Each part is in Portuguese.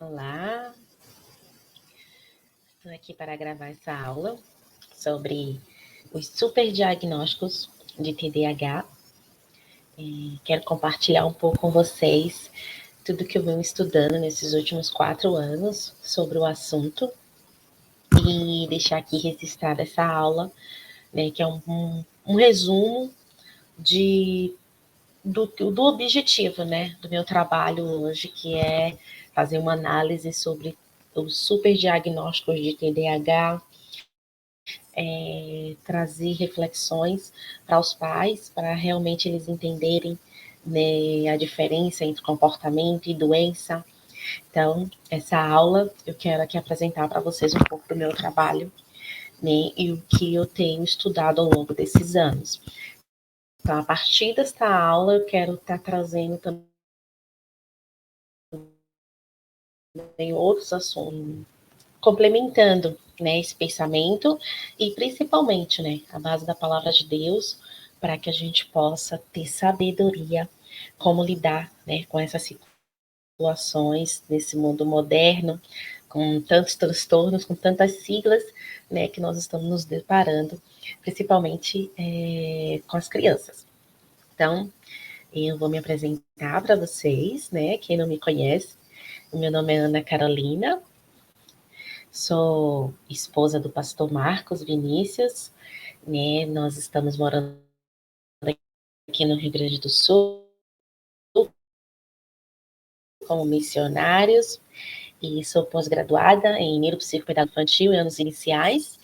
Olá, estou aqui para gravar essa aula sobre os superdiagnósticos de TDAH. Quero compartilhar um pouco com vocês tudo que eu venho estudando nesses últimos 4 anos sobre o assunto e deixar aqui registrada essa aula, né, que é um resumo do objetivo, né, do meu trabalho hoje, que é fazer uma análise sobre os superdiagnósticos de TDAH, trazer reflexões para os pais, para realmente eles entenderem, né, a diferença entre comportamento e doença. Então, essa aula eu quero aqui apresentar para vocês um pouco do meu trabalho, né, e o que eu tenho estudado ao longo desses anos. Então, a partir desta aula, eu quero estar trazendo também outros assuntos, complementando, né, esse pensamento e principalmente, né, a base da palavra de Deus, para que a gente possa ter sabedoria como lidar, né, com essas situações nesse mundo moderno, com tantos transtornos, com tantas siglas, né, que nós estamos nos deparando, principalmente com as crianças. Então, eu vou me apresentar para vocês, né, quem não me conhece, o meu nome é Ana Carolina, sou esposa do pastor Marcos Vinícius, né? Nós estamos morando aqui no Rio Grande do Sul como missionários e sou pós-graduada em neuropsicopedagogia infantil e anos iniciais,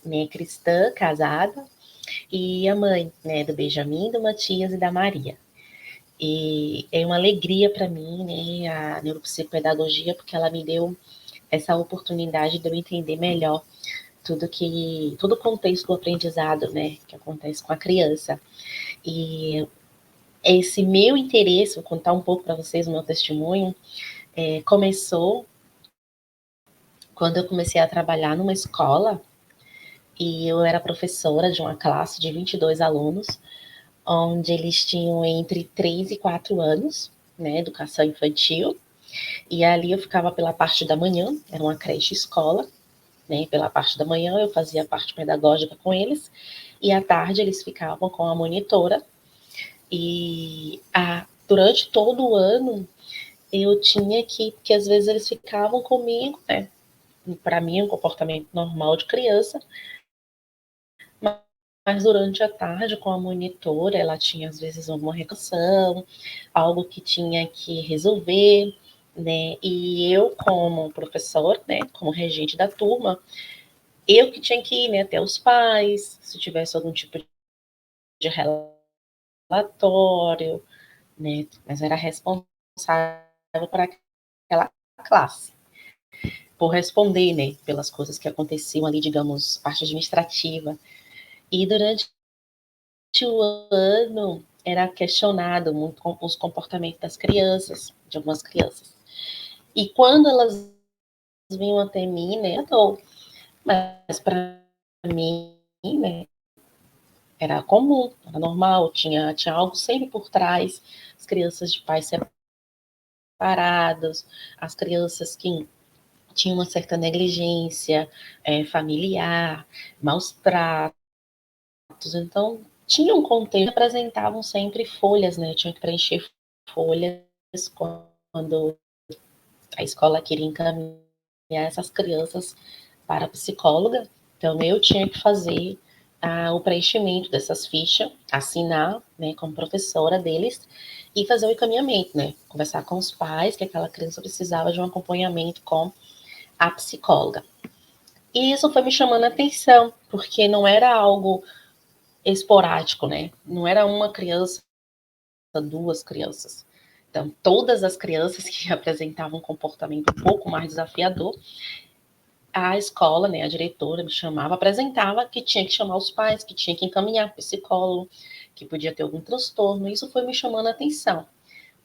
né? Cristã, casada e a mãe, né? Do Benjamin, do Matias e da Maria. E é uma alegria para mim, né? A neuropsicopedagogia, porque ela me deu essa oportunidade de eu entender melhor todo o contexto do aprendizado, né, que acontece com a criança. E esse meu interesse, vou contar um pouco para vocês o meu testemunho, começou quando eu comecei a trabalhar numa escola e eu era professora de uma classe de 22 alunos, onde eles tinham entre 3 e 4 anos, né, educação infantil, e ali eu ficava pela parte da manhã, era uma creche escola, né, pela parte da manhã eu fazia a parte pedagógica com eles, e à tarde eles ficavam com a monitora, e durante todo o ano eu tinha porque às vezes eles ficavam comigo, né, para mim é um comportamento normal de criança, mas durante a tarde com a monitora, ela tinha às vezes alguma reclamação, algo que tinha que resolver, né, e eu como professor, né, como regente da turma, eu que tinha que ir, né, até os pais, se tivesse algum tipo de relatório, né, mas era responsável para aquela classe, por responder, né, pelas coisas que aconteciam ali, digamos, parte administrativa. E durante o ano era questionado muito os comportamentos das crianças, de algumas crianças. E quando elas vinham até mim, né, mas para mim, né, era comum, era normal, tinha algo sempre por trás, as crianças de pais separados, as crianças que tinham uma certa negligência familiar, maus tratos, então tinha um contexto, apresentavam sempre folhas, né, tinha que preencher folhas quando a escola queria encaminhar essas crianças para a psicóloga, então eu tinha que fazer o preenchimento dessas fichas, assinar, né, como professora deles e fazer o encaminhamento, né, conversar com os pais que aquela criança precisava de um acompanhamento com a psicóloga. E isso foi me chamando a atenção, porque não era algo esporádico, né, não era uma criança, duas crianças. Então, todas as crianças que apresentavam um comportamento um pouco mais desafiador, a escola, né, a diretora me chamava, apresentava que tinha que chamar os pais, que tinha que encaminhar para o psicólogo, que podia ter algum transtorno. Isso foi me chamando a atenção,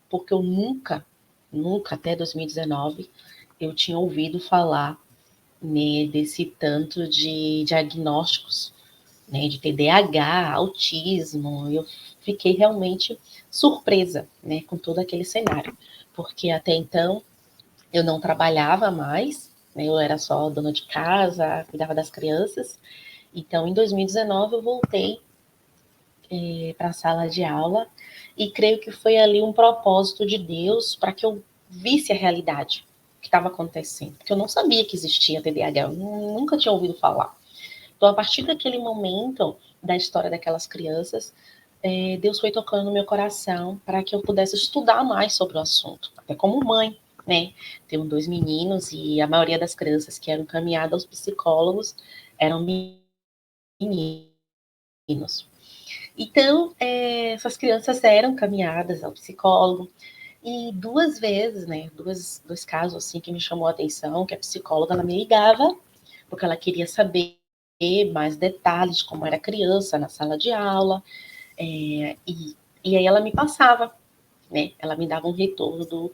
porque eu nunca, até 2019, eu tinha ouvido falar, né, desse tanto de diagnósticos né, de TDAH, autismo. Eu fiquei realmente surpresa, né, com todo aquele cenário, porque até então eu não trabalhava mais, né, eu era só dona de casa, cuidava das crianças. Então, em 2019, eu voltei para a sala de aula e creio que foi ali um propósito de Deus para que eu visse a realidade que estava acontecendo, porque eu não sabia que existia TDAH, eu nunca tinha ouvido falar. Então, a partir daquele momento da história daquelas crianças, Deus foi tocando no meu coração para que eu pudesse estudar mais sobre o assunto, até como mãe, né? Tenho 2 meninos e a maioria das crianças que eram encaminhadas aos psicólogos eram meninos. Então, essas crianças eram encaminhadas ao psicólogo e 2 vezes, né? Dois casos assim que me chamou a atenção, que a psicóloga ela me ligava porque ela queria saber mais detalhes de como era a criança na sala de aula, e aí ela me passava, né? Ela me dava um retorno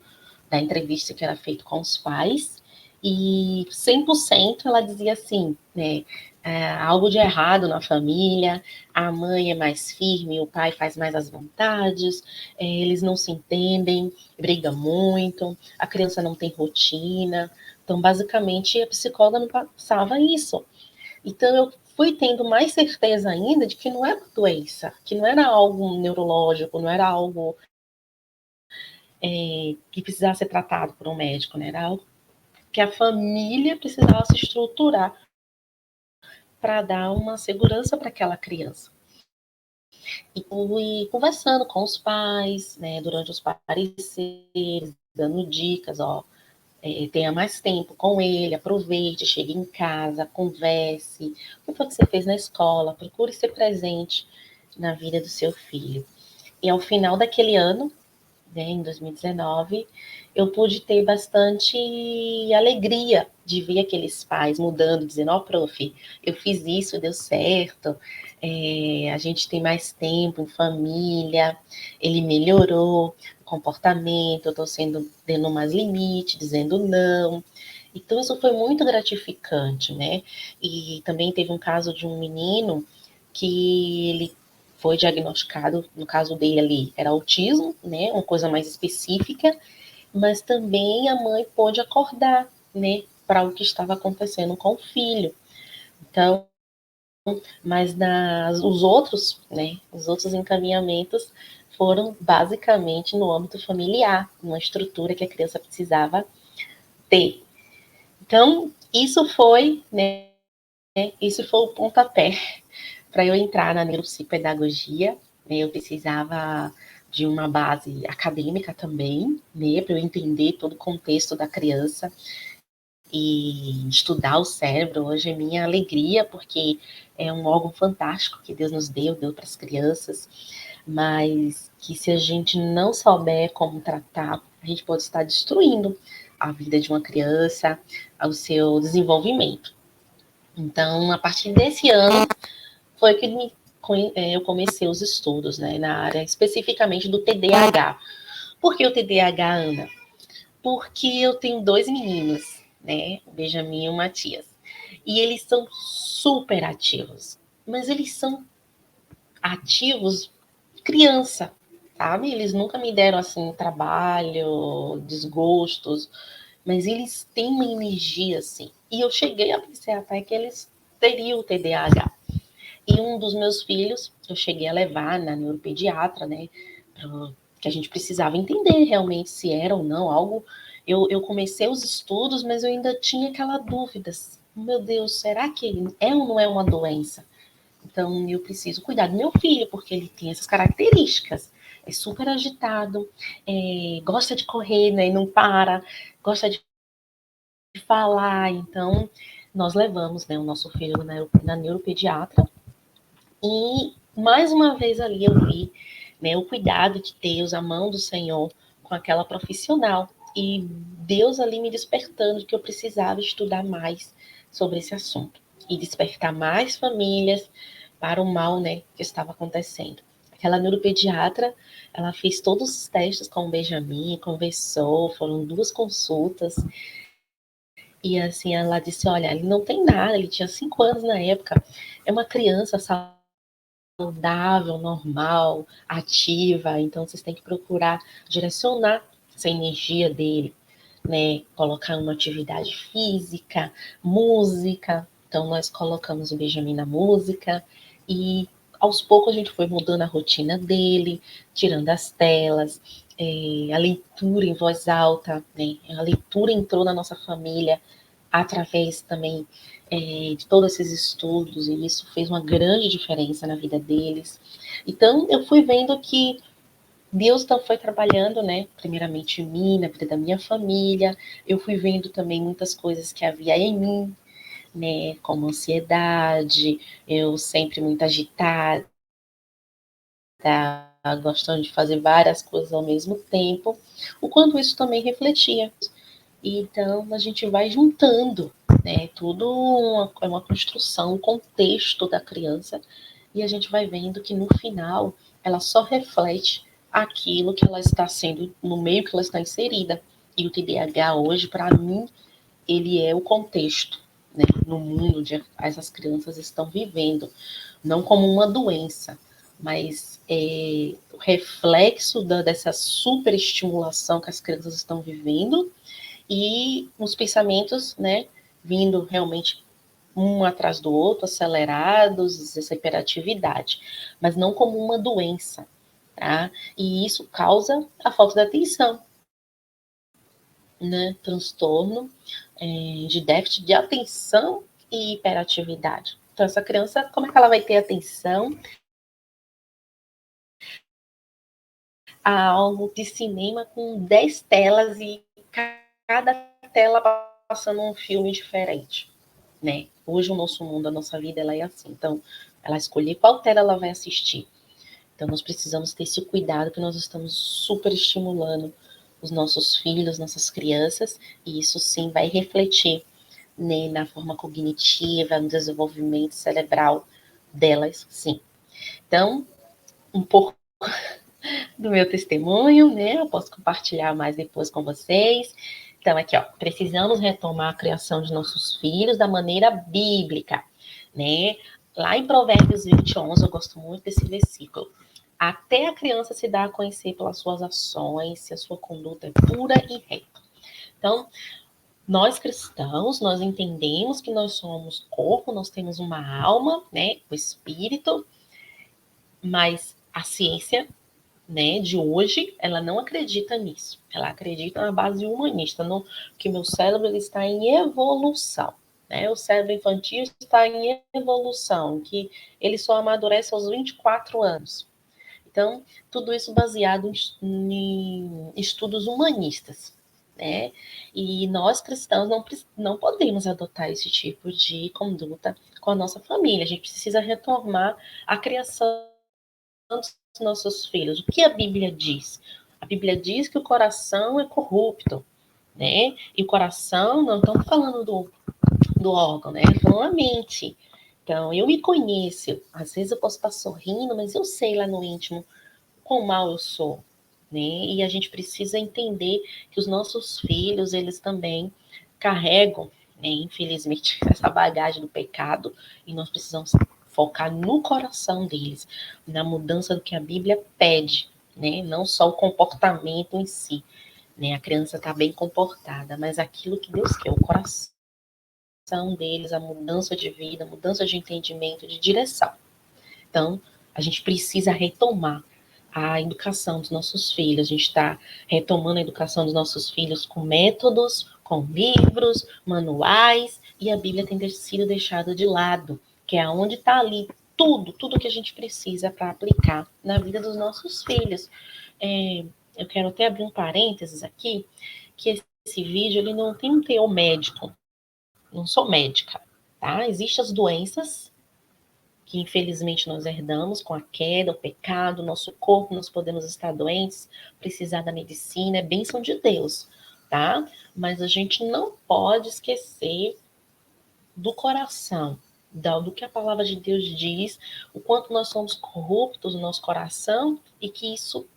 da entrevista que era feita com os pais, e 100% ela dizia assim, né? Algo de errado na família, a mãe é mais firme, o pai faz mais as vontades, eles não se entendem, briga muito, a criança não tem rotina. Então, basicamente, a psicóloga me passava isso. Então, eu fui tendo mais certeza ainda de que não era doença, que não era algo neurológico, não era algo que precisava ser tratado por um médico, né? Era algo que a família precisava se estruturar para dar uma segurança para aquela criança. E fui conversando com os pais, né, durante os pareceres, dando dicas, ó, tenha mais tempo com ele, aproveite, chegue em casa, converse, o que foi que você fez na escola, procure ser presente na vida do seu filho. E ao final daquele ano, né, em 2019, eu pude ter bastante alegria de ver aqueles pais mudando, dizendo, ó, prof, eu fiz isso, deu certo, a gente tem mais tempo em família, ele melhorou o comportamento, eu estou dando mais limite, dizendo não. Então, isso foi muito gratificante, né? E também teve um caso de um menino que ele foi diagnosticado, no caso dele ali, era autismo, né? Uma coisa mais específica, mas também a mãe pôde acordar, né? Para o que estava acontecendo com o filho. Então, mas os outros, né? Os outros encaminhamentos foram basicamente no âmbito familiar, uma estrutura que a criança precisava ter. Então, isso foi, né? Isso foi o pontapé para eu entrar na neuropsicopedagogia. Né, eu precisava de uma base acadêmica também, né, para eu entender todo o contexto da criança e estudar o cérebro. Hoje é minha alegria, porque é um órgão fantástico que Deus nos deu para as crianças, mas que se a gente não souber como tratar, a gente pode estar destruindo a vida de uma criança, o seu desenvolvimento. Então, a partir desse ano, foi que eu comecei os estudos, né, na área especificamente do TDAH. Por que o TDAH, Ana? Porque eu tenho 2 meninos, né, o Benjamin e o Matias, e eles são super ativos, mas eles são ativos criança, sabe? Eles nunca me deram assim trabalho, desgostos, mas eles têm uma energia assim. E eu cheguei a pensar até que eles teriam o TDAH. E um dos meus filhos, eu cheguei a levar na neuropediatra, né? Que a gente precisava entender realmente se era ou não algo. Eu comecei os estudos, mas eu ainda tinha aquela dúvida. Meu Deus, será que é ou não é uma doença? Então eu preciso cuidar do meu filho, porque ele tem essas características. É super agitado, gosta de correr, né? E não para, gosta de falar. Então, nós levamos, né, o nosso filho na neuropediatra. E mais uma vez ali eu vi, né, o cuidado de Deus, a mão do Senhor com aquela profissional. E Deus ali me despertando de que eu precisava estudar mais sobre esse assunto. E despertar mais famílias para o mal, né, que estava acontecendo. Aquela neuropediatra, ela fez todos os testes com o Benjamin, conversou, foram 2 consultas. E assim, ela disse, olha, ele não tem nada, ele tinha 5 anos na época, é uma criança saudável, normal, ativa, então vocês têm que procurar direcionar essa energia dele, né? Colocar uma atividade física, música. Então nós colocamos o Benjamin na música e aos poucos a gente foi mudando a rotina dele, tirando as telas, a leitura em voz alta, né? A leitura entrou na nossa família através também de todos esses estudos, e isso fez uma grande diferença na vida deles. Então, eu fui vendo que Deus foi trabalhando, né? Primeiramente em mim, na vida da minha família. Eu fui vendo também muitas coisas que havia em mim, né? Como ansiedade, eu sempre muito agitada, gostando de fazer várias coisas ao mesmo tempo. O quanto isso também refletia. Então, a gente vai juntando, né? Tudo é uma construção, um contexto da criança, e a gente vai vendo que no final ela só reflete aquilo que ela está sendo, no meio que ela está inserida. E o TDAH hoje, para mim, ele é o contexto, né? No mundo onde essas crianças estão vivendo, não como uma doença, mas o reflexo dessa superestimulação que as crianças estão vivendo e os pensamentos, né, vindo realmente um atrás do outro, acelerados, essa hiperatividade, mas não como uma doença, tá? E isso causa a falta de atenção, né? Transtorno de déficit de atenção e hiperatividade. Então, essa criança, como é que ela vai ter atenção a algo de cinema com 10 telas e cada tela passando um filme diferente, né? Hoje o nosso mundo, a nossa vida, ela é assim. Então, ela escolher qual tela ela vai assistir. Então, nós precisamos ter esse cuidado que nós estamos super estimulando os nossos filhos, nossas crianças, e isso sim vai refletir, né, na forma cognitiva, no desenvolvimento cerebral delas, sim. Então, um pouco do meu testemunho, né? Eu posso compartilhar mais depois com vocês. Então, aqui, ó, precisamos retomar a criação de nossos filhos da maneira bíblica, né? Lá em Provérbios 20:11, eu gosto muito desse versículo. Até a criança se dá a conhecer pelas suas ações, se a sua conduta é pura e reta. Então, nós cristãos, nós entendemos que nós somos corpo, nós temos uma alma, né? O espírito, mas a ciência, né, de hoje, ela não acredita nisso. Ela acredita na base humanista, no que meu cérebro ele está em evolução. Né? O cérebro infantil está em evolução, que ele só amadurece aos 24 anos. Então, tudo isso baseado em estudos humanistas. Né? E nós cristãos não podemos adotar esse tipo de conduta com a nossa família. A gente precisa retomar a criação dos nossos filhos. O que a Bíblia diz? A Bíblia diz que o coração é corrupto, né? E o coração, não estamos falando do órgão, né? Falando a mente. Então, eu me conheço. Às vezes eu posso estar sorrindo, mas eu sei lá no íntimo quão mal eu sou, né? E a gente precisa entender que os nossos filhos, eles também carregam, né, infelizmente, essa bagagem do pecado, e nós precisamos focar no coração deles, na mudança do que a Bíblia pede, né? Não só o comportamento em si, né? A criança está bem comportada, mas aquilo que Deus quer, o coração deles, a mudança de vida, a mudança de entendimento, de direção. Então, a gente precisa retomar a educação dos nossos filhos. A gente está retomando a educação dos nossos filhos com métodos, com livros, manuais, e a Bíblia tem sido deixada de lado, que é onde está ali tudo que a gente precisa para aplicar na vida dos nossos filhos. Eu quero até abrir um parênteses aqui, que esse vídeo ele não tem um teor médico, não sou médica, tá? Existem as doenças que infelizmente nós herdamos com a queda, o pecado, nosso corpo, nós podemos estar doentes, precisar da medicina, é bênção de Deus, tá? Mas a gente não pode esquecer do coração, do que a palavra de Deus diz, o quanto nós somos corruptos no nosso coração e que isso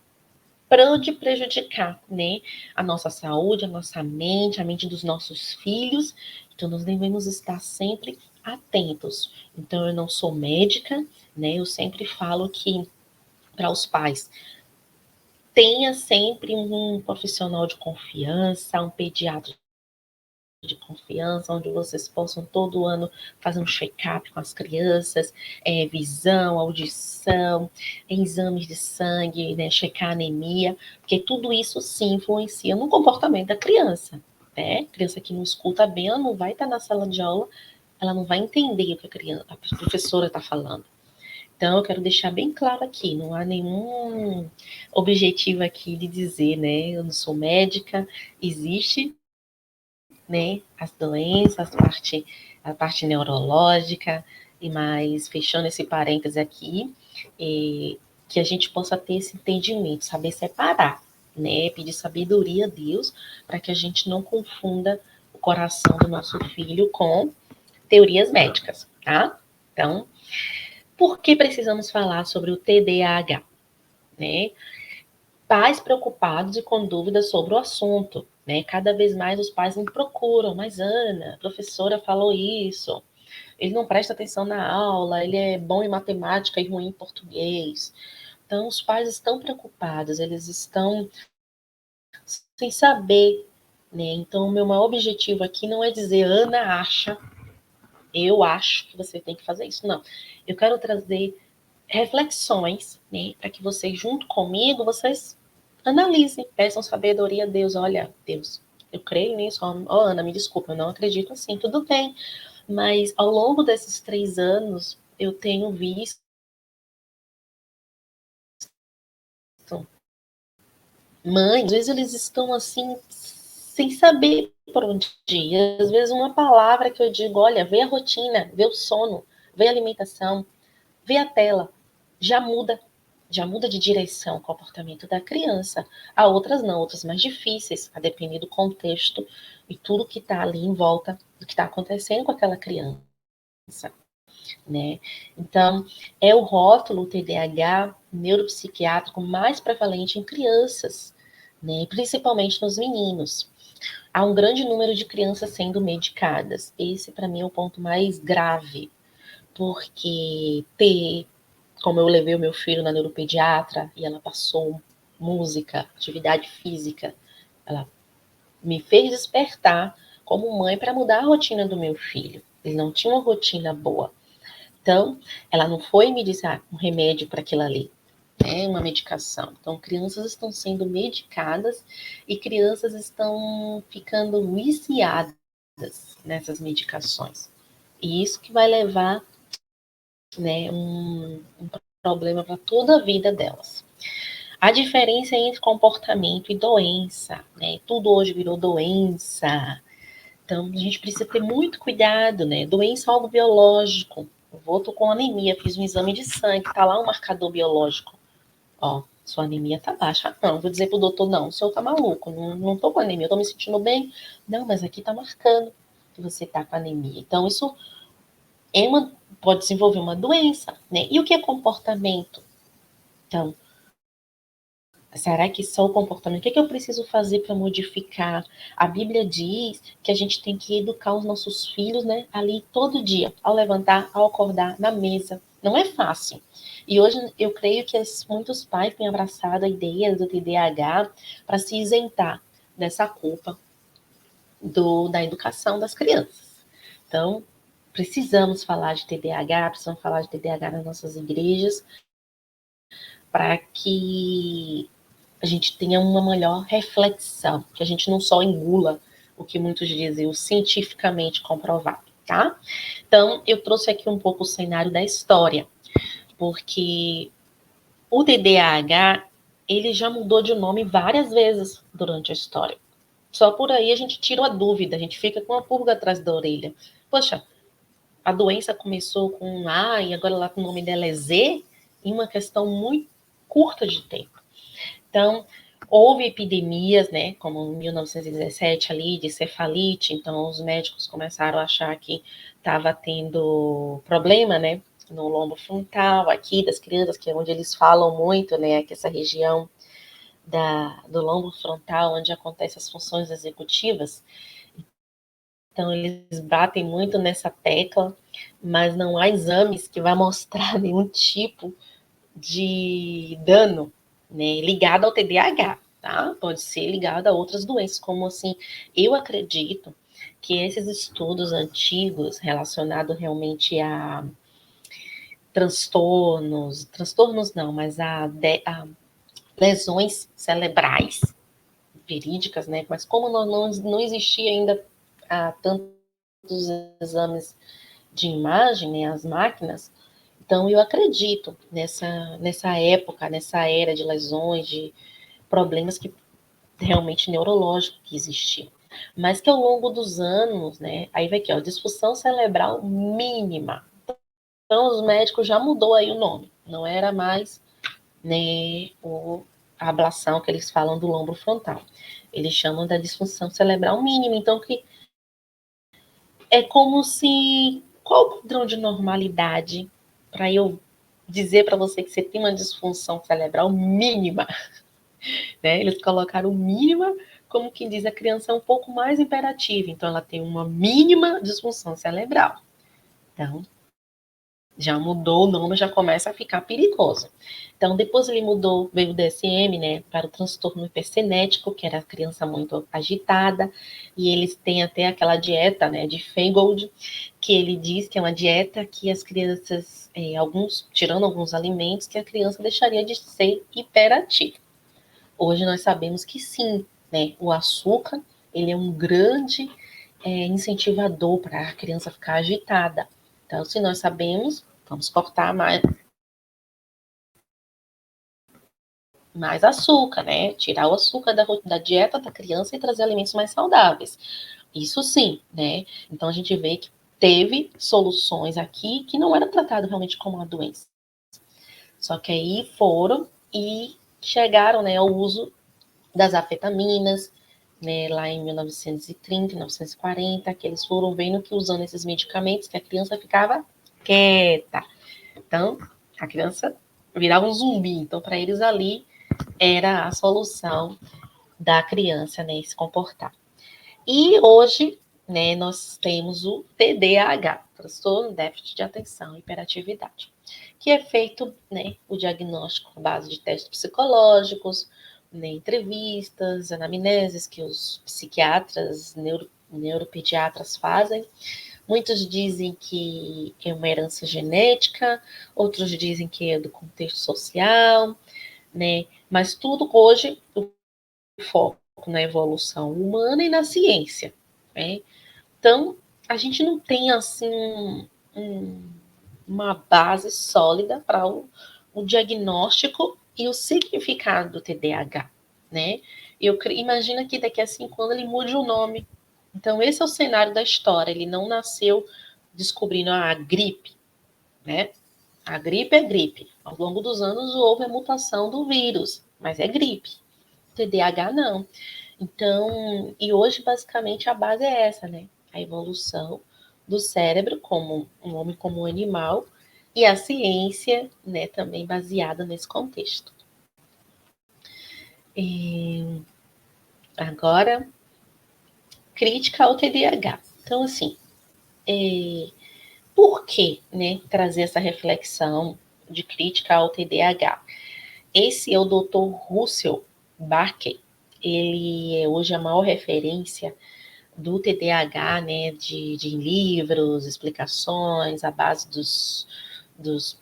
de prejudicar, né, a nossa saúde, a nossa mente, a mente dos nossos filhos. Então, nós devemos estar sempre atentos. Então, eu não sou médica, né, eu sempre falo que para os pais, tenha sempre um profissional de confiança, um pediatra de confiança, onde vocês possam todo ano fazer um check-up com as crianças, visão, audição, exames de sangue, né, checar anemia, porque tudo isso sim influencia no comportamento da criança, né? Criança que não escuta bem, ela não vai estar na sala de aula, ela não vai entender o que a professora está falando. Então, eu quero deixar bem claro aqui, não há nenhum objetivo aqui de dizer, né, eu não sou médica, existe, né, as doenças, a parte neurológica, e mais, fechando esse parêntese aqui, que a gente possa ter esse entendimento, saber separar, né, pedir sabedoria a Deus, para que a gente não confunda o coração do nosso filho com teorias médicas, tá? Então, por que precisamos falar sobre o TDAH, né? Pais preocupados e com dúvidas sobre o assunto, né? Cada vez mais os pais me procuram, mas Ana, a professora falou isso, ele não presta atenção na aula, ele é bom em matemática e ruim em português. Então, os pais estão preocupados, eles estão sem saber, né? Então, o meu maior objetivo aqui não é dizer, Ana acha, eu acho que você tem que fazer isso. Não, eu quero trazer reflexões, né? Para que vocês, junto comigo, vocês analisem, peçam sabedoria a Deus. Olha, Deus, eu creio nisso. Oh, Ana, me desculpa, eu não acredito assim. Tudo bem. Mas ao longo desses 3 anos, eu tenho visto mães, às vezes eles estão assim, sem saber por onde ir. Às vezes uma palavra que eu digo, olha, vê a rotina, vê o sono, vê a alimentação, vê a tela, já muda de direção o comportamento da criança. Há outras não, outras mais difíceis, a depender do contexto e tudo que está ali em volta do que está acontecendo com aquela criança, né? Então, é o rótulo TDAH neuropsiquiátrico mais prevalente em crianças, né? Principalmente nos meninos. Há um grande número de crianças sendo medicadas. Esse, para mim, é o ponto mais grave, porque como eu levei o meu filho na neuropediatra e ela passou música, atividade física, ela me fez despertar como mãe para mudar a rotina do meu filho. Ele não tinha uma rotina boa. Então, ela não foi me dizer um remédio para aquilo ali, né, uma medicação. Então, crianças estão sendo medicadas e crianças estão ficando viciadas nessas medicações. E isso que vai levar, né, um problema para toda a vida delas. A diferença entre comportamento e doença, né? Tudo hoje virou doença. Então, a gente precisa ter muito cuidado, né? Doença é algo biológico. Eu tô com anemia, fiz um exame de sangue, tá lá um marcador biológico. Ó, sua anemia tá baixa. Não, vou dizer pro doutor, não, o senhor tá maluco, não tô com anemia, eu tô me sentindo bem. Não, mas aqui tá marcando que você tá com anemia. Então, isso pode desenvolver uma doença, né? E o que é comportamento? Então, será que só o comportamento? O que eu preciso fazer para modificar? A Bíblia diz que a gente tem que educar os nossos filhos, né, ali todo dia, ao levantar, ao acordar, na mesa. Não é fácil. E hoje eu creio que muitos pais têm abraçado a ideia do TDAH para se isentar dessa culpa da educação das crianças. Então, precisamos falar de TDAH, precisamos falar de TDAH nas nossas igrejas, para que a gente tenha uma melhor reflexão, que a gente não só engula o que muitos dizem, o cientificamente comprovado, tá? Então, eu trouxe aqui um pouco o cenário da história, porque o TDAH, ele já mudou de nome várias vezes durante a história. Só por aí a gente tira a dúvida, a gente fica com a pulga atrás da orelha. Poxa, a doença começou com um A e agora lá o nome dela é Z, em uma questão muito curta de tempo. Então, houve epidemias, né, como em 1917 ali, de cefalite, então os médicos começaram a achar que estava tendo problema, né, no lombo frontal aqui das crianças, que é onde eles falam muito, né, que essa região do lombo frontal, onde acontecem as funções executivas. Então, eles batem muito nessa tecla, mas não há exames que vá mostrar nenhum tipo de dano, né, ligado ao TDAH, tá? Pode ser ligado a outras doenças, como assim, eu acredito que esses estudos antigos relacionados realmente a transtornos não, mas a lesões cerebrais verídicas, né? Mas como não existia ainda tantos exames de imagem, né, as máquinas, então eu acredito nessa época, nessa era de lesões, de problemas que realmente neurológicos que existiam. Mas que ao longo dos anos, né, aí vai aqui, ó, disfunção cerebral mínima. Então os médicos já mudou aí o nome, não era mais, né, a ablação que eles falam do lombro frontal. Eles chamam da disfunção cerebral mínima, então que é como se qual o padrão de normalidade para eu dizer para você que você tem uma disfunção cerebral mínima, né? Eles colocaram mínima como quem diz a criança é um pouco mais imperativa, então ela tem uma mínima disfunção cerebral. Então, já mudou o nome, já começa a ficar perigoso. Então, depois ele mudou, veio o DSM, né, para o transtorno hipercinético, que era a criança muito agitada, e eles têm até aquela dieta, né, de Feingold, que ele diz que é uma dieta que as crianças, tirando alguns alimentos, que a criança deixaria de ser hiperativa. Hoje nós sabemos que sim, né, o açúcar, ele é um grande incentivador para a criança ficar agitada. Então, se nós sabemos, vamos cortar mais açúcar, né? Tirar o açúcar da dieta da criança e trazer alimentos mais saudáveis. Isso sim, né? Então a gente vê que teve soluções aqui que não era tratado realmente como uma doença. Só que aí foram e chegaram, né, ao uso das afetaminas, né, lá em 1930, 1940, que eles foram vendo que usando esses medicamentos que a criança ficava quieta. Então, a criança virava um zumbi. Então, para eles ali era a solução da criança, né, se comportar. E hoje, né, nós temos o TDAH, transtorno déficit de atenção e hiperatividade, que é feito, né, o diagnóstico com base de testes psicológicos, né, entrevistas, anamneses que os psiquiatras, neuropediatras fazem. Muitos dizem que é uma herança genética, outros dizem que é do contexto social, né? Mas tudo hoje o foco na evolução humana e na ciência, né? Então, a gente não tem assim uma base sólida para o diagnóstico e o significado do TDAH, né? Imagina que daqui a 5 anos ele mude o nome. Então, esse é o cenário da história. Ele não nasceu descobrindo a gripe, né? A gripe é gripe. Ao longo dos anos houve a mutação do vírus, mas é gripe. TDAH não. Então, e hoje basicamente a base é essa, né? A evolução do cérebro como um homem, como um animal, e a ciência, né, também baseada nesse contexto. E agora, crítica ao TDAH. Então, assim, por que, né, trazer essa reflexão de crítica ao TDAH? Esse é o Dr. Russell Barkley. Ele é hoje a maior referência do TDAH, né, de livros, explicações, à base dos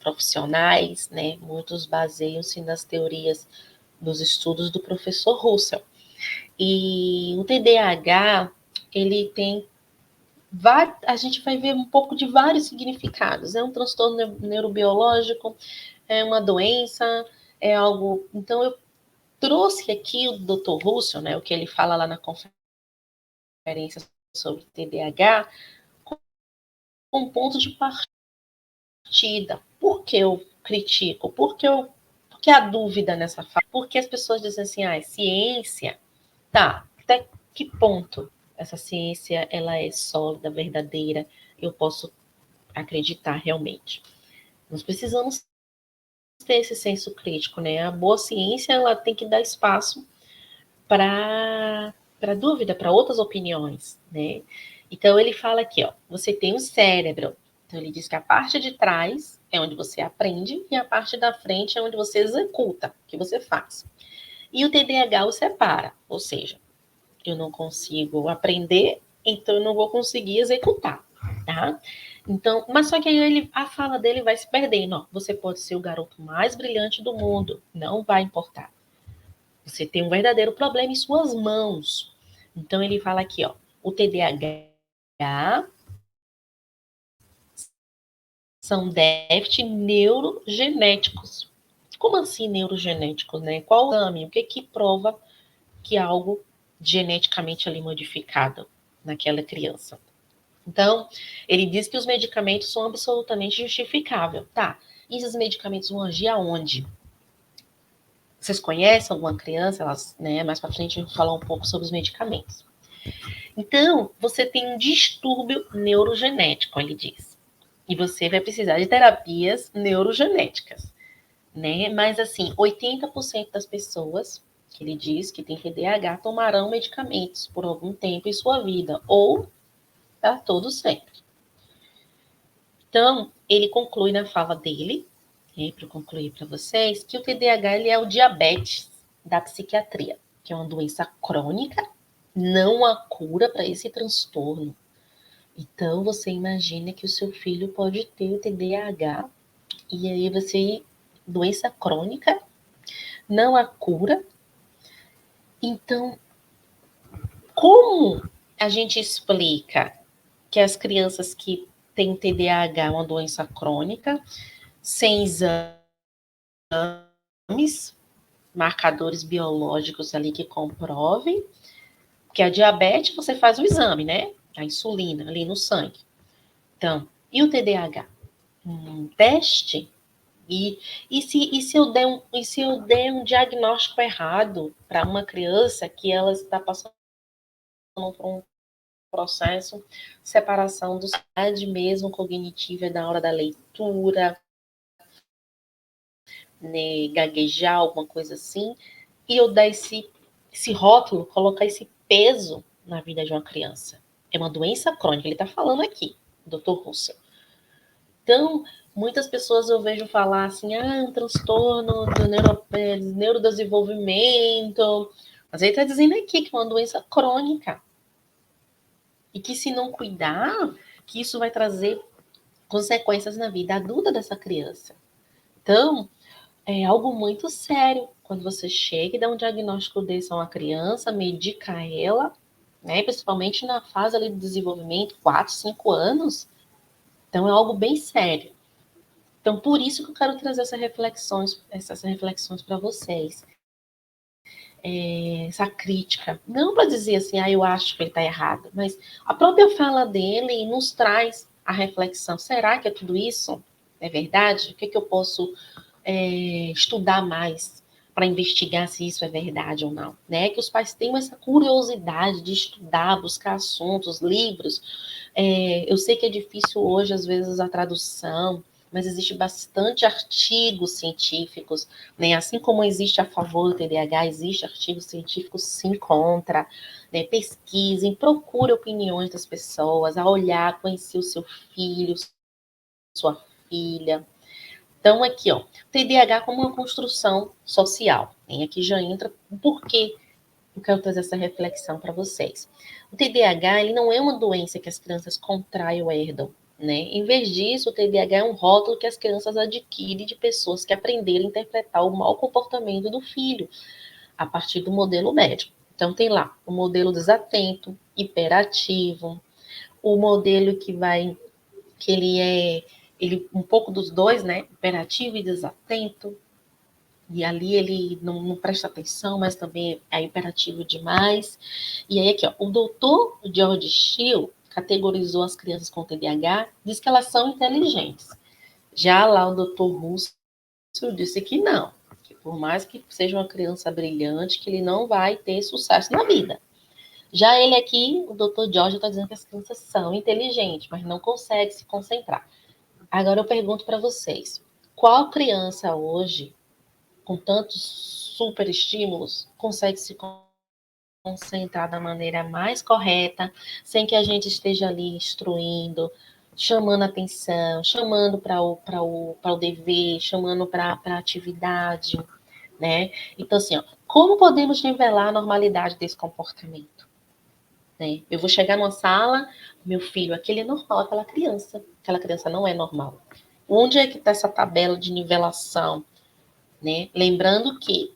profissionais, né, muitos baseiam-se nas teorias dos estudos do professor Russell. E o TDAH, ele tem a gente vai ver um pouco de vários significados. É um transtorno neurobiológico, é uma doença, é algo. Então, eu trouxe aqui o Dr. Russell, né, o que ele fala lá na conferência sobre TDAH, com um ponto de partida. Por que eu critico? Por que a dúvida nessa fase? Porque as pessoas dizem assim, ciência, tá, até que ponto essa ciência ela é sólida, verdadeira, eu posso acreditar realmente. Nós precisamos ter esse senso crítico, né? A boa ciência, ela tem que dar espaço para dúvida, para outras opiniões, né? Então ele fala aqui, ó, você tem um cérebro. Então ele diz que a parte de trás é onde você aprende e a parte da frente é onde você executa, que você faz. E o TDAH o separa, ou seja, eu não consigo aprender, então eu não vou conseguir executar, tá? Então, mas só que aí a fala dele vai se perdendo, ó. Você pode ser o garoto mais brilhante do mundo, não vai importar. Você tem um verdadeiro problema em suas mãos. Então ele fala aqui, ó, o TDAH são déficits neurogenéticos. Como assim neurogenéticos, né? Qual o exame? O que prova que algo geneticamente ali modificado naquela criança? Então, ele diz que os medicamentos são absolutamente justificáveis. Tá, e esses medicamentos vão agir aonde? Vocês conhecem alguma criança? Elas, né, mais para frente a gente vai falar um pouco sobre os medicamentos. Então, você tem um distúrbio neurogenético, ele diz. E você vai precisar de terapias neurogenéticas, né? Mas, assim, 80% das pessoas, que ele diz que tem TDAH, tomarão medicamentos por algum tempo em sua vida, ou para todo sempre. Então, ele conclui na fala dele, né, para concluir para vocês, que o TDAH ele é o diabetes da psiquiatria, que é uma doença crônica, não há cura para esse transtorno. Então, você imagina que o seu filho pode ter o TDAH e aí você, doença crônica, não há cura. Então, como a gente explica que as crianças que têm TDAH, uma doença crônica, sem exames, marcadores biológicos ali que comprovem, que a diabetes você faz o exame, né? A insulina ali no sangue. Então, e o TDAH? Um teste? Se eu der um diagnóstico errado para uma criança que ela está passando por um processo de separação do mesmo cognitiva da hora da leitura, né, gaguejar, alguma coisa assim, e eu dar esse rótulo, colocar esse peso na vida de uma criança. É uma doença crônica, ele está falando aqui, Dr. Russell. Então, muitas pessoas eu vejo falar assim, um transtorno do neurodesenvolvimento, mas ele está dizendo aqui que é uma doença crônica. E que se não cuidar, que isso vai trazer consequências na vida adulta dessa criança. Então, é algo muito sério. Quando você chega e dá um diagnóstico desse a uma criança, medica ela, né, principalmente na fase ali do desenvolvimento, 4, 5 anos. Então, é algo bem sério. Então, por isso que eu quero trazer essas reflexões para vocês. Essa crítica. Não para dizer assim, eu acho que ele está errado, mas a própria fala dele nos traz a reflexão. Será que é tudo isso? É verdade? O que eu posso estudar mais para investigar se isso é verdade ou não, né? Que os pais tenham essa curiosidade de estudar, buscar assuntos, livros. Eu sei que é difícil hoje, às vezes, a tradução, mas existe bastante artigos científicos, né? Assim como existe a favor do TDAH, existe artigos científicos sim contra, né? Pesquisem, procure opiniões das pessoas, a olhar, conhecer o seu filho, sua filha. Então, aqui, ó, TDAH como uma construção social. E aqui já entra o porquê eu quero trazer essa reflexão para vocês. O TDAH, ele não é uma doença que as crianças contraem ou herdam, né? Em vez disso, o TDAH é um rótulo que as crianças adquirem de pessoas que aprenderam a interpretar o mau comportamento do filho a partir do modelo médico. Então, tem lá o modelo desatento, hiperativo, o modelo que ele um pouco dos dois, né? Hiperativo e desatento. E ali ele não presta atenção, mas também é hiperativo demais. E aí aqui, ó, o doutor George Shield categorizou as crianças com TDAH, diz que elas são inteligentes. Já lá o doutor Russell disse que não, que por mais que seja uma criança brilhante, que ele não vai ter sucesso na vida. Já ele aqui, o doutor George, está dizendo que as crianças são inteligentes, mas não conseguem se concentrar. Agora eu pergunto para vocês, qual criança hoje, com tantos super estímulos, consegue se concentrar da maneira mais correta, sem que a gente esteja ali instruindo, chamando atenção, chamando para o dever, chamando para a atividade, né? Então, assim, ó, como podemos nivelar a normalidade desse comportamento? Né? Eu vou chegar numa sala, meu filho, aquele é normal, aquela criança não é normal. Onde é que está essa tabela de nivelação? Né? Lembrando que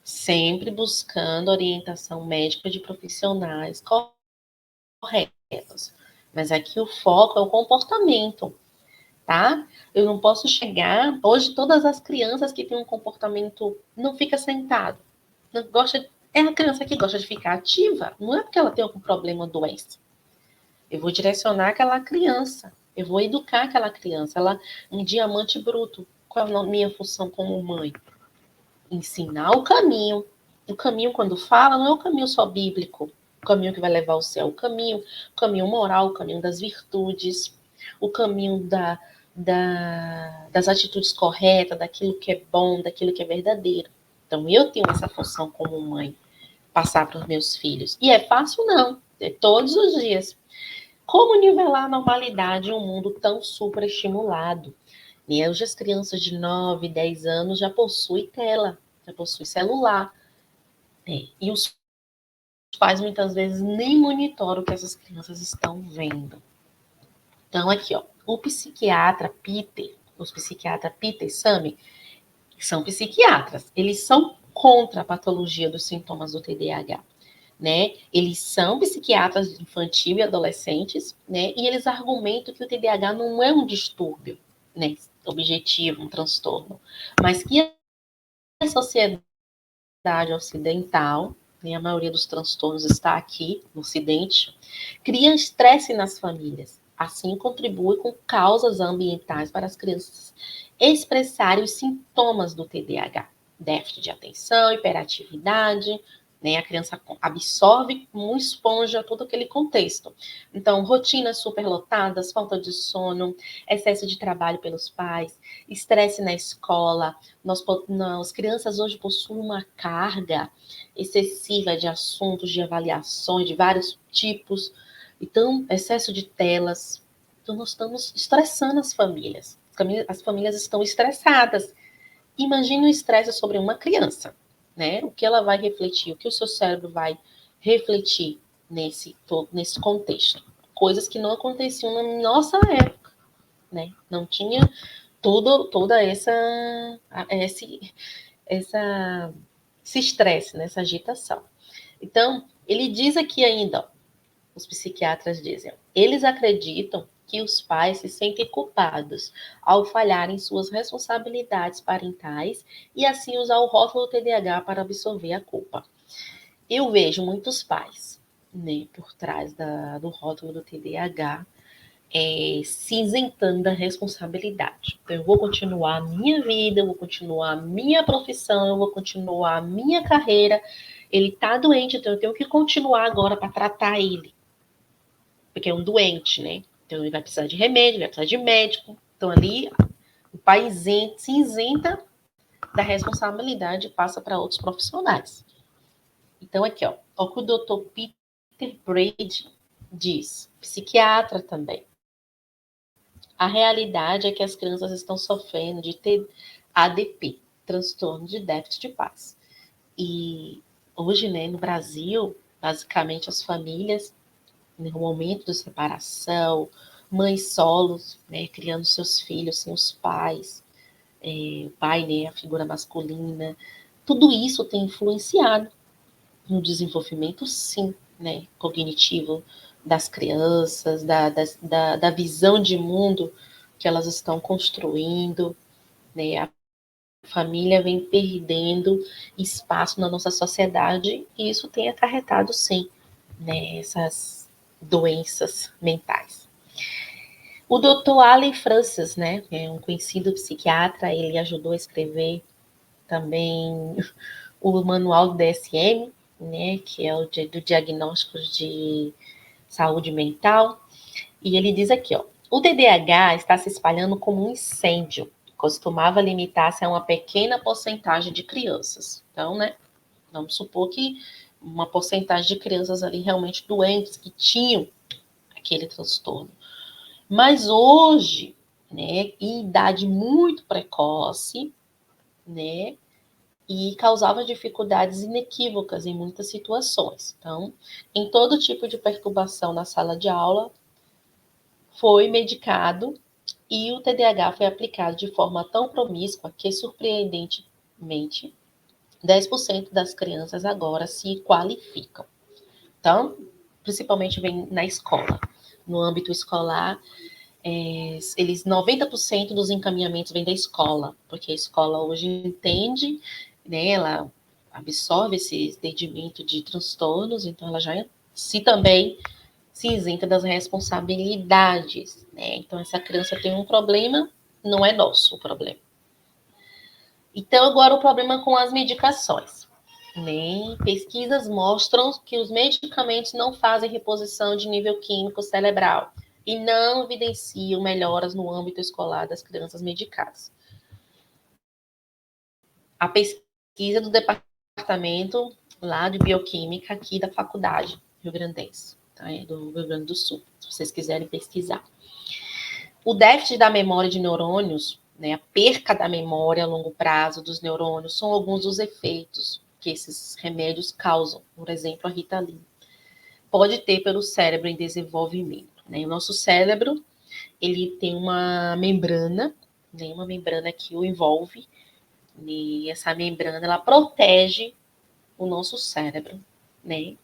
sempre buscando orientação médica de profissionais corretos. Mas aqui o foco é o comportamento, tá? Eu não posso chegar. Hoje, todas as crianças que têm um comportamento não fica sentado, não gosta. É a criança que gosta de ficar ativa, não é porque ela tem algum problema ou doença. Eu vou direcionar aquela criança, eu vou educar aquela criança. Ela, um diamante bruto. Qual é a minha função como mãe? Ensinar o caminho. O caminho, quando fala, não é o caminho só bíblico, o caminho que vai levar ao céu, o caminho moral, o caminho das virtudes, o caminho das atitudes corretas, daquilo que é bom, daquilo que é verdadeiro. Então, eu tenho essa função como mãe, passar para os meus filhos. E é fácil, não. É todos os dias. Como nivelar a normalidade em um mundo tão superestimulado? E hoje as crianças de 9, 10 anos já possuem tela, já possuem celular. E os pais muitas vezes nem monitoram o que essas crianças estão vendo. Então, aqui, ó, os psiquiatras Peter e Sami, que são psiquiatras, eles são contra a patologia dos sintomas do TDAH. Né? Eles são psiquiatras infantil e adolescentes, né? E eles argumentam que o TDAH não é um distúrbio, né? Objetivo, um transtorno, mas que a sociedade ocidental, né, a maioria dos transtornos está aqui no Ocidente, cria estresse nas famílias. Assim, contribui com causas ambientais para as crianças expressarem os sintomas do TDAH. Déficit de atenção, hiperatividade, né? A criança absorve como esponja todo aquele contexto. Então, rotinas superlotadas, falta de sono, excesso de trabalho pelos pais, estresse na escola. As crianças hoje possuem uma carga excessiva de assuntos, de avaliações, de vários tipos. Então, excesso de telas. Então, nós estamos estressando as famílias. As famílias estão estressadas. Imagine o estresse sobre uma criança, né? O que ela vai refletir, o que o seu cérebro vai refletir nesse contexto. Coisas que não aconteciam na nossa época, né? Não tinha toda esse estresse, né? Essa agitação. Então, ele diz aqui ainda, ó, os psiquiatras dizem, eles acreditam que os pais se sentem culpados ao falhar em suas responsabilidades parentais e assim usar o rótulo TDAH para absorver a culpa. Eu vejo muitos pais, né, por trás do rótulo do TDAH, se isentando da responsabilidade. Então, eu vou continuar a minha vida, eu vou continuar a minha profissão, eu vou continuar a minha carreira. Ele está doente, então eu tenho que continuar agora para tratar ele. Porque é um doente, né? Então ele vai precisar de remédio, vai precisar de médico. Então ali o pai se isenta da responsabilidade e passa para outros profissionais. Então aqui, ó, o que o Dr. Peter Braid diz, psiquiatra também. A realidade é que as crianças estão sofrendo de TADP, transtorno de déficit de paz. E hoje, né, no Brasil, basicamente as famílias, no momento de separação, mães solos, né, criando seus filhos sem os pais, o pai, né, a figura masculina, tudo isso tem influenciado no desenvolvimento, sim, né, cognitivo das crianças, da visão de mundo que elas estão construindo, né, a família vem perdendo espaço na nossa sociedade e isso tem acarretado, sim, né, essas doenças mentais. O Dr. Allen Francis, né, é um conhecido psiquiatra, ele ajudou a escrever também o manual do DSM, né, que é o do diagnóstico de saúde mental, e ele diz aqui, ó, o TDAH está se espalhando como um incêndio, costumava limitar-se a uma pequena porcentagem de crianças. Então, né, vamos supor que uma porcentagem de crianças ali realmente doentes que tinham aquele transtorno. Mas hoje, né, em idade muito precoce, né, e causava dificuldades inequívocas em muitas situações. Então, em todo tipo de perturbação na sala de aula, foi medicado e o TDAH foi aplicado de forma tão promíscua que, surpreendentemente, 10% das crianças agora se qualificam. Então, principalmente vem na escola. No âmbito escolar, eles 90% dos encaminhamentos vêm da escola, porque a escola hoje entende, né, ela absorve esse entendimento de transtornos, então ela já se também se isenta das responsabilidades, né? Então essa criança tem um problema, não é nosso o problema. Então agora o problema com as medicações. Né? Pesquisas mostram que os medicamentos não fazem reposição de nível químico cerebral e não evidenciam melhoras no âmbito escolar das crianças medicadas. A pesquisa do departamento lá de bioquímica aqui da faculdade rio-grandense, tá? Do Rio Grande do Sul, se vocês quiserem pesquisar. O déficit da memória de neurônios, né, a perca da memória a longo prazo dos neurônios, são alguns dos efeitos que esses remédios causam. Por exemplo, a Ritalina. Pode ter pelo cérebro em desenvolvimento. Né? O nosso cérebro, ele tem uma membrana, né, uma membrana que o envolve, e essa membrana, ela protege o nosso cérebro, né,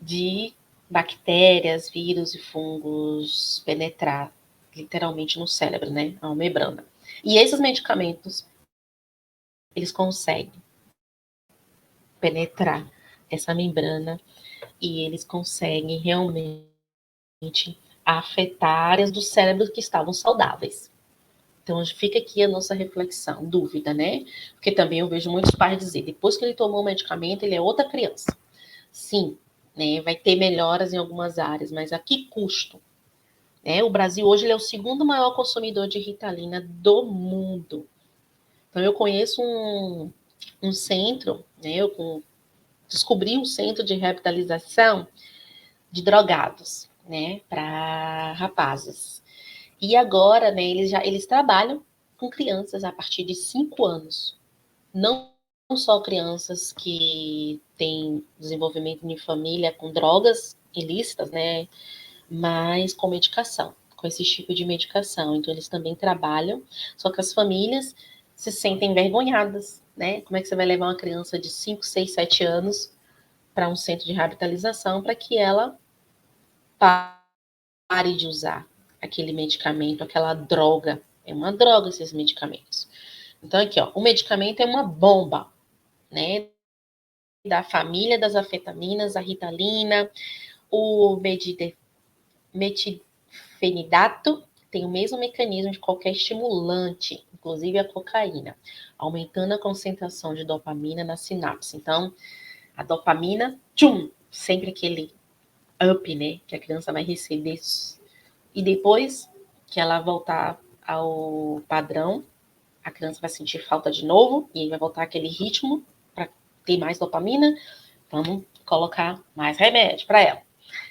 de bactérias, vírus e fungos penetrar literalmente no cérebro, né, a membrana. E esses medicamentos, eles conseguem penetrar essa membrana e eles conseguem realmente afetar áreas do cérebro que estavam saudáveis. Então, fica aqui a nossa reflexão, dúvida, né? Porque também eu vejo muitos pais dizer, depois que ele tomou o medicamento, ele é outra criança. Sim, né? Vai ter melhoras em algumas áreas, mas a que custo? Né? O Brasil hoje ele é o segundo maior consumidor de Ritalina do mundo. Então, eu conheço um centro, né? Eu descobri um centro de revitalização de drogados, né? Para rapazes. E agora, né, eles trabalham com crianças a partir de 5 anos. Não só crianças que têm desenvolvimento em família com drogas ilícitas, né, mas com medicação, com esse tipo de medicação. Então, eles também trabalham, só que as famílias se sentem envergonhadas, né? Como é que você vai levar uma criança de 5, 6, 7 anos para um centro de reabilitação para que ela pare de usar aquele medicamento, aquela droga. É uma droga esses medicamentos. Então, aqui, ó, o medicamento é uma bomba, né? Da família das afetaminas, a Ritalina, o metilfenidato tem o mesmo mecanismo de qualquer estimulante, inclusive a cocaína, aumentando a concentração de dopamina na sinapse. Então, a dopamina, tchum, sempre aquele up, né? Que a criança vai receber. E depois que ela voltar ao padrão, a criança vai sentir falta de novo, e aí vai voltar aquele ritmo para ter mais dopamina. Vamos colocar mais remédio para ela.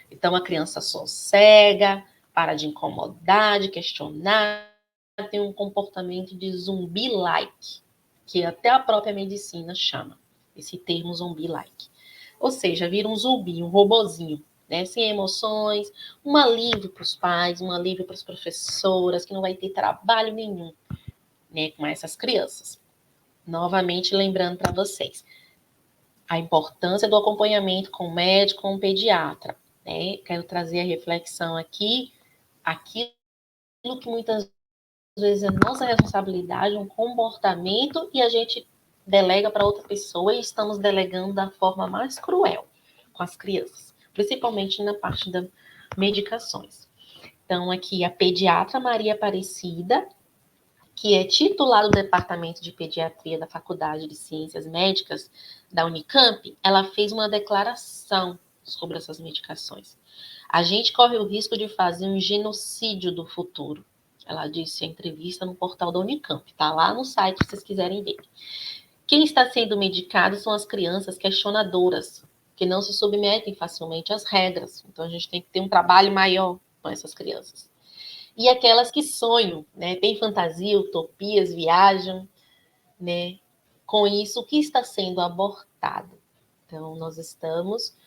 Então a criança sossega, para de incomodar, de questionar, tem um comportamento de zumbi-like, que até a própria medicina chama esse termo zumbi-like. Ou seja, vira um zumbi, um robozinho, né? Sem emoções, um alívio para os pais, um alívio para as professoras, que não vai ter trabalho nenhum, né, com essas crianças. Novamente, lembrando para vocês, a importância do acompanhamento com o médico, com o pediatra, né? Quero trazer a reflexão aqui, aquilo que muitas vezes é nossa responsabilidade, um comportamento, e a gente delega para outra pessoa e estamos delegando da forma mais cruel com as crianças, principalmente na parte das medicações. Então, aqui a pediatra Maria Aparecida, que é titular do Departamento de Pediatria da Faculdade de Ciências Médicas da Unicamp, ela fez uma declaração sobre essas medicações. A gente corre o risco de fazer um genocídio do futuro. Ela disse a entrevista no portal da Unicamp. Está lá no site, se vocês quiserem ver. Quem está sendo medicado são as crianças questionadoras, que não se submetem facilmente às regras. Então, a gente tem que ter um trabalho maior com essas crianças. E aquelas que sonham, né? Tem fantasia, utopias, viajam, né? Com isso, o que está sendo abortado? Então, nós estamos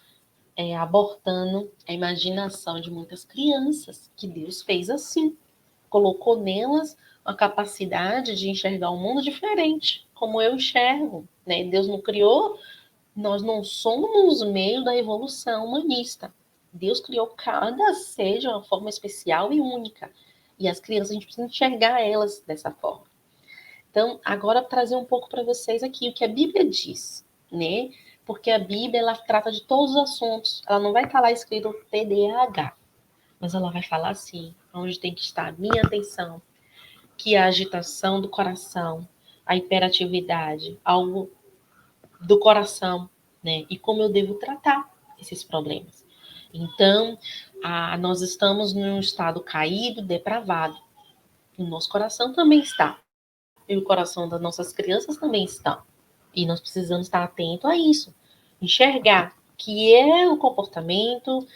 abortando a imaginação de muitas crianças, que Deus fez assim. Colocou nelas uma capacidade de enxergar um mundo diferente, como eu enxergo, né? Deus não criou, nós não somos meio da evolução humanista. Deus criou cada ser de uma forma especial e única. E as crianças, a gente precisa enxergar elas dessa forma. Então, agora trazer um pouco para vocês aqui o que a Bíblia diz, né? Porque a Bíblia, ela trata de todos os assuntos. Ela não vai estar lá escrito TDAH, mas ela vai falar assim, onde tem que estar a minha atenção, que a agitação do coração, a hiperatividade, algo do coração, né? E como eu devo tratar esses problemas. Então, nós estamos num estado caído, depravado. O nosso coração também está. E o coração das nossas crianças também está. E nós precisamos estar atento a isso. Enxergar o que é o comportamento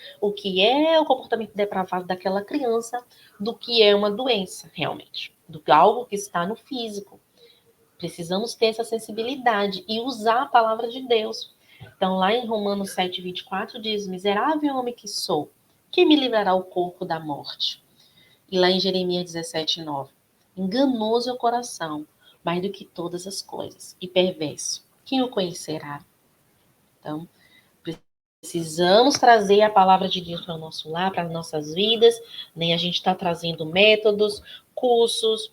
depravado daquela criança, do que é uma doença, realmente. Do que algo que está no físico. Precisamos ter essa sensibilidade e usar a palavra de Deus. Então, lá em Romanos 7:24 diz: miserável homem que sou, quem me livrará o corpo da morte? E lá em Jeremias 17:9, enganoso é o coração, mais do que todas as coisas, e perverso, quem o conhecerá? Então, precisamos trazer a palavra de Deus para o nosso lar, para as nossas vidas, né? A gente está trazendo métodos, cursos,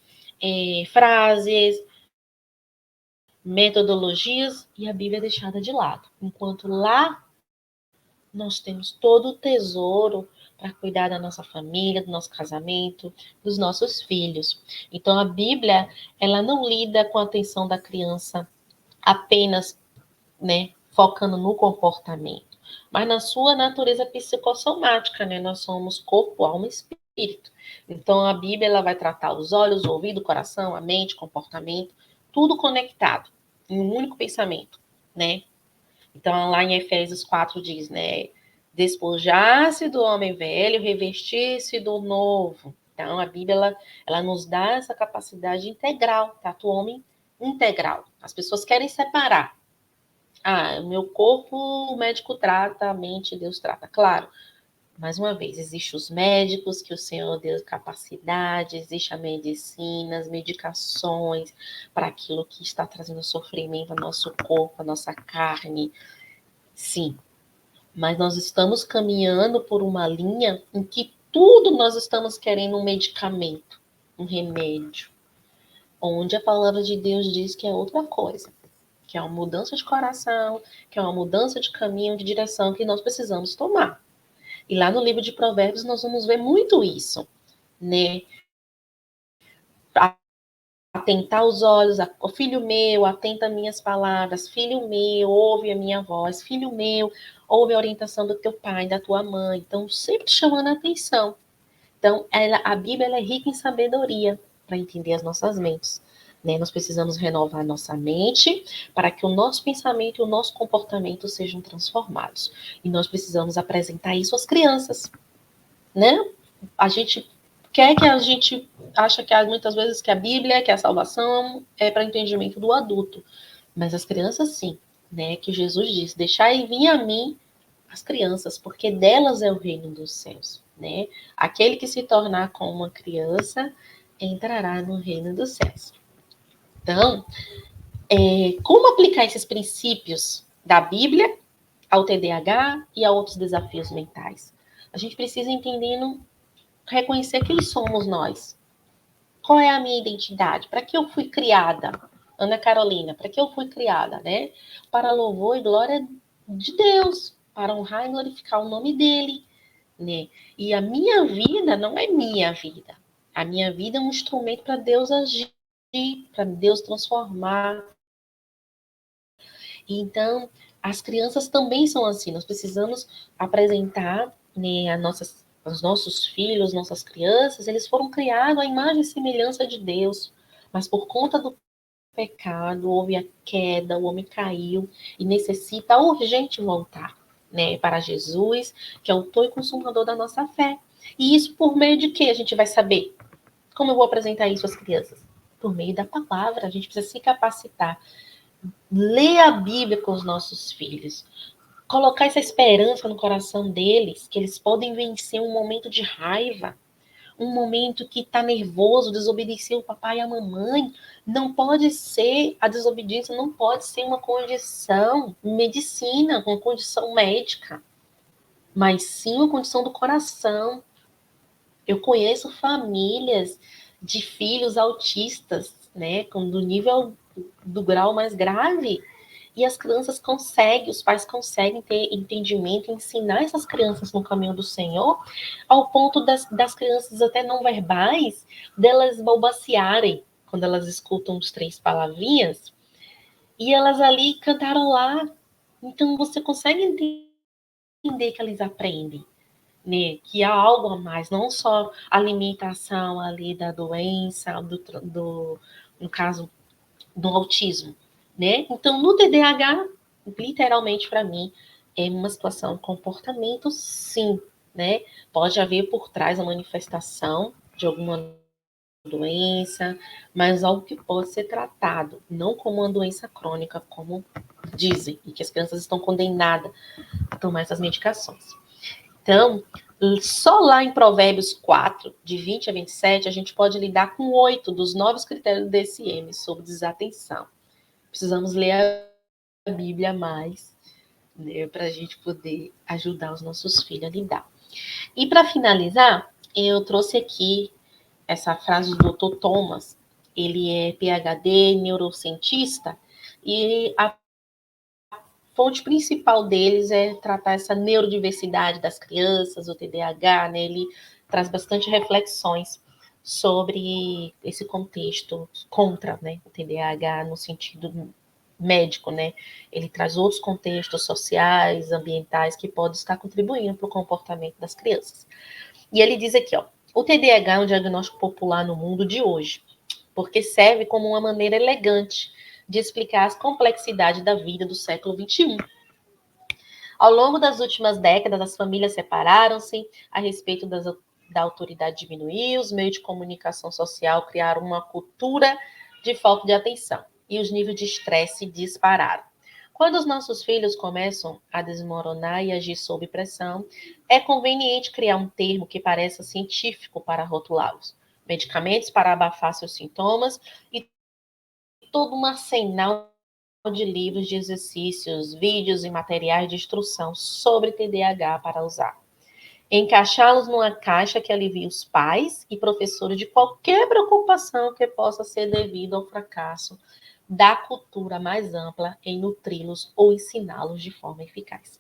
frases, metodologias, e a Bíblia é deixada de lado. Enquanto lá nós temos todo o tesouro para cuidar da nossa família, do nosso casamento, dos nossos filhos. Então a Bíblia, ela não lida com a atenção da criança apenas, né, focando no comportamento, mas na sua natureza psicossomática, né? Nós somos corpo, alma e espírito. Então a Bíblia, ela vai tratar os olhos, o ouvido, o coração, a mente, o comportamento, tudo conectado em um único pensamento, né? Então, lá em Efésios 4 diz, né? Despojar-se do homem velho, revestir-se do novo. Então, a Bíblia, ela nos dá essa capacidade integral, tá? O homem integral. As pessoas querem separar. O meu corpo, o médico trata, a mente, Deus trata. Claro, mais uma vez, existem os médicos que o Senhor deu capacidade, existe a medicina, as medicações para aquilo que está trazendo sofrimento ao nosso corpo, à nossa carne. Sim, mas nós estamos caminhando por uma linha em que tudo nós estamos querendo um medicamento, um remédio, onde a palavra de Deus diz que é outra coisa, que é uma mudança de coração, que é uma mudança de caminho, de direção que nós precisamos tomar. E lá no livro de Provérbios nós vamos ver muito isso, né? Atentar os olhos, filho meu, atenta às minhas palavras, filho meu, ouve a minha voz, filho meu, ouve a orientação do teu pai, da tua mãe. Então, sempre chamando a atenção. Então, a Bíblia, ela é rica em sabedoria para entender as nossas mentes. Né? Nós precisamos renovar a nossa mente para que o nosso pensamento e o nosso comportamento sejam transformados. E nós precisamos apresentar isso às crianças, né? A gente acha que muitas vezes que a Bíblia, que a salvação é para entendimento do adulto, mas as crianças sim, né? Que Jesus disse: deixai vir a mim as crianças, porque delas é o reino dos céus, né? Aquele que se tornar como uma criança entrará no reino dos céus. Então, como aplicar esses princípios da Bíblia ao TDAH e a outros desafios mentais? A gente precisa entendendo, reconhecer quem somos nós. Qual é a minha identidade? Para que eu fui criada? Ana Carolina, para que eu fui criada, né? Para louvor e glória de Deus, para honrar e glorificar o nome dele, né? E a minha vida não é minha vida. A minha vida é um instrumento para Deus agir, para Deus transformar. Então, as crianças também são assim. Nós precisamos apresentar, né, Os nossos filhos, nossas crianças, eles foram criados à imagem e semelhança de Deus, mas por conta do pecado, houve a queda, o homem caiu e necessita urgente voltar, né, para Jesus, que é o autor e consumador da nossa fé. E isso por meio de quê? A gente vai saber. Como eu vou apresentar isso às crianças? Por meio da palavra. A gente precisa se capacitar. Ler a Bíblia com os nossos filhos. Colocar essa esperança no coração deles, que eles podem vencer um momento de raiva, um momento que está nervoso, desobedecer o papai e a mamãe. Não pode ser, a desobediência não pode ser uma condição medicina, uma condição médica, mas sim uma condição do coração. Eu conheço famílias de filhos autistas, né, do nível do grau mais grave, e as crianças conseguem, os pais conseguem ter entendimento e ensinar essas crianças no caminho do Senhor, ao ponto das crianças até não verbais, delas balbuciarem, quando elas escutam os 3 palavrinhas, e elas ali cantarolar. Então você consegue entender que eles aprendem, né, que há algo a mais, não só a alimentação ali da doença, no caso, do autismo, né? Então, no TDAH, literalmente para mim, é uma situação, comportamento, sim, né? Pode haver por trás a manifestação de alguma doença, mas algo que pode ser tratado, não como uma doença crônica, como dizem, e que as crianças estão condenadas a tomar essas medicações. Então, só lá em Provérbios 4, de 20 a 27, a gente pode lidar com 8 dos 9 critérios do DSM sobre desatenção. Precisamos ler a Bíblia mais, né, para a gente poder ajudar os nossos filhos a lidar. E para finalizar, eu trouxe aqui essa frase do Dr. Thomas. Ele é PhD, neurocientista, e a fonte principal deles é tratar essa neurodiversidade das crianças, o TDAH, né? Ele traz bastante reflexões sobre esse contexto contra, né, o TDAH no sentido médico, né? Ele traz outros contextos sociais, ambientais que podem estar contribuindo para o comportamento das crianças. E ele diz aqui, ó, o TDAH é um diagnóstico popular no mundo de hoje, porque serve como uma maneira elegante de explicar as complexidades da vida do século XXI. Ao longo das últimas décadas, as famílias separaram-se, a respeito da autoridade diminuiu, os meios de comunicação social criaram uma cultura de falta de atenção e os níveis de estresse dispararam. Quando os nossos filhos começam a desmoronar e agir sob pressão, é conveniente criar um termo que pareça científico para rotulá-los. Medicamentos para abafar seus sintomas e todo um arsenal de livros de exercícios, vídeos e materiais de instrução sobre TDAH para usar. Encaixá-los numa caixa que alivie os pais e professores de qualquer preocupação que possa ser devido ao fracasso da cultura mais ampla em nutri-los ou ensiná-los de forma eficaz.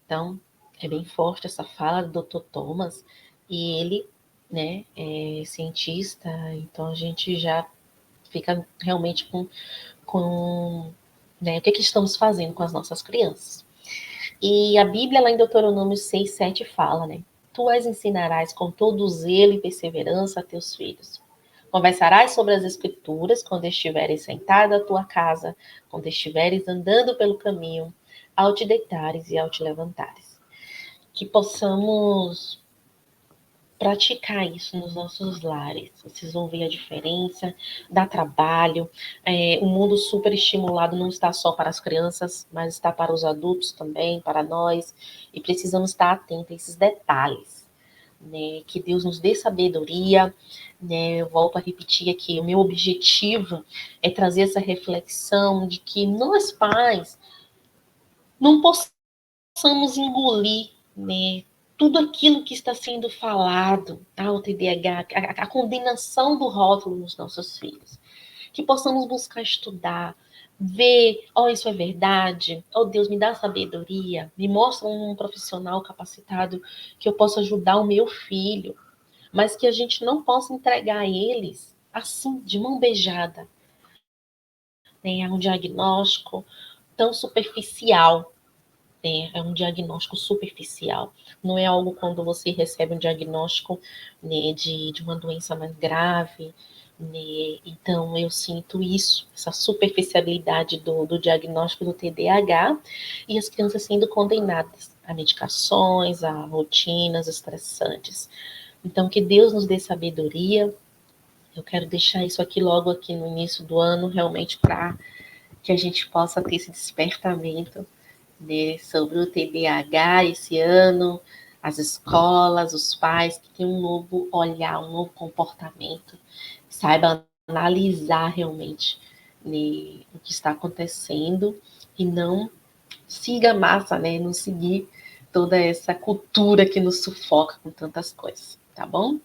Então, é bem forte essa fala do Dr. Thomas, e ele, né, é cientista, então a gente já fica realmente com né, o que estamos fazendo com as nossas crianças. E a Bíblia, lá em Deuteronômio 6:7, fala, né? Tu as ensinarás com todo zelo e perseverança a teus filhos. Conversarás sobre as Escrituras quando estiveres sentado à tua casa, quando estiveres andando pelo caminho, ao te deitares e ao te levantares. Que possamos praticar isso nos nossos lares. Vocês vão ver a diferença, dá trabalho. O mundo super estimulado não está só para as crianças, mas está para os adultos também, para nós. E precisamos estar atentos a esses detalhes, né? Que Deus nos dê sabedoria. Né? Eu volto a repetir aqui, o meu objetivo é trazer essa reflexão de que nós pais não possamos engolir, né, tudo aquilo que está sendo falado, tá, o TDAH, a condenação do rótulo nos nossos filhos. Que possamos buscar estudar, ver, isso é verdade, Deus, me dá sabedoria, me mostra um profissional capacitado que eu possa ajudar o meu filho, mas que a gente não possa entregar a eles assim, de mão beijada, né, um diagnóstico tão superficial, né, é um diagnóstico superficial. Não é algo quando você recebe um diagnóstico, né, de uma doença mais grave, né? Então, eu sinto isso, essa superficialidade do diagnóstico do TDAH e as crianças sendo condenadas a medicações, a rotinas estressantes. Então, que Deus nos dê sabedoria. Eu quero deixar isso aqui logo aqui no início do ano, realmente para que a gente possa ter esse despertamento, né, sobre o TDAH esse ano, as escolas, os pais, que tenham um novo olhar, um novo comportamento, saiba analisar realmente, né, o que está acontecendo e não siga a massa, né, não seguir toda essa cultura que nos sufoca com tantas coisas, tá bom?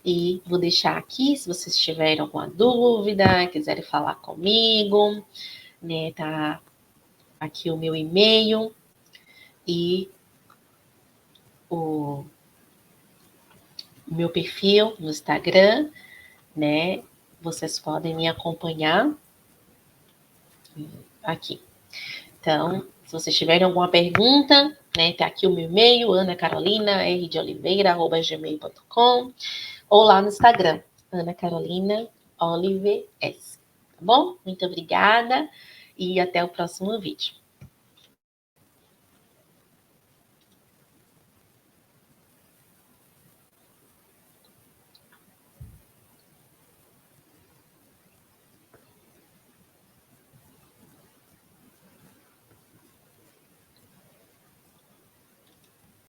E vou deixar aqui, se vocês tiverem alguma dúvida, quiserem falar comigo, né, tá aqui o meu e-mail e o meu perfil no Instagram, né? Vocês podem me acompanhar aqui. Então, se vocês tiverem alguma pergunta, né, tá aqui o meu e-mail, anacarolina.r.de.oliveira@gmail.com ou lá no Instagram, Ana Carolina Olive S. Tá bom? Muito obrigada e até o próximo vídeo.